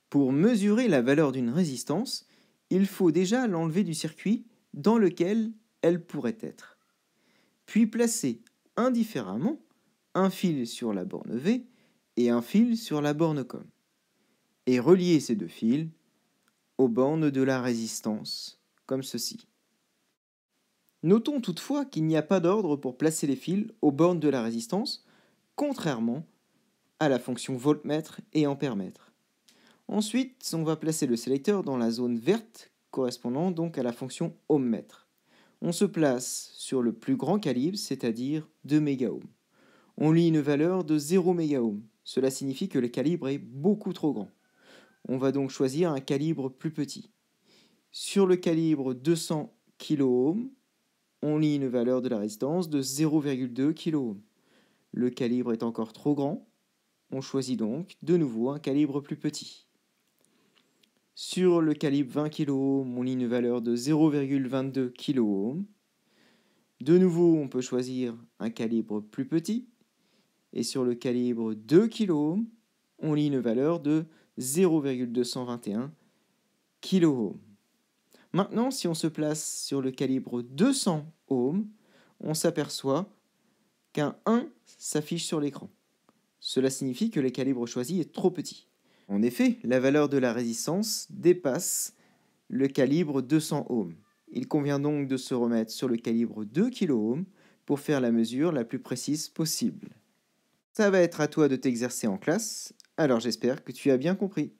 Pour mesurer la valeur d'une résistance, il faut déjà l'enlever du circuit dans lequel elle pourrait être, puis placer indifféremment un fil sur la borne V et un fil sur la borne COM, et relier ces deux fils aux bornes de la résistance, comme ceci. Notons toutefois qu'il n'y a pas d'ordre pour placer les fils aux bornes de la résistance, contrairement à la fonction voltmètre et ampèremètre. Ensuite, on va placer le sélecteur dans la zone verte, correspondant donc à la fonction ohmmètre. On se place sur le plus grand calibre, c'est-à-dire 2 mégaohms. On lit une valeur de 0 mégaohm. Cela signifie que le calibre est beaucoup trop grand. On va donc choisir un calibre plus petit. Sur le calibre 200 kOhm, on lit une valeur de la résistance de 0,2 kOhm. Le calibre est encore trop grand. On choisit donc de nouveau un calibre plus petit. Sur le calibre 20 kOhm, on lit une valeur de 0,22 kOhm. De nouveau, on peut choisir un calibre plus petit. Et sur le calibre 2 kOhm, on lit une valeur de 0,221 kOhm. Maintenant, si on se place sur le calibre 200 ohms, on s'aperçoit qu'un 1 s'affiche sur l'écran. Cela signifie que le calibre choisi est trop petit. En effet, la valeur de la résistance dépasse le calibre 200 ohms. Il convient donc de se remettre sur le calibre 2 kOhm pour faire la mesure la plus précise possible. Ça va être à toi de t'exercer en classe, alors j'espère que tu as bien compris.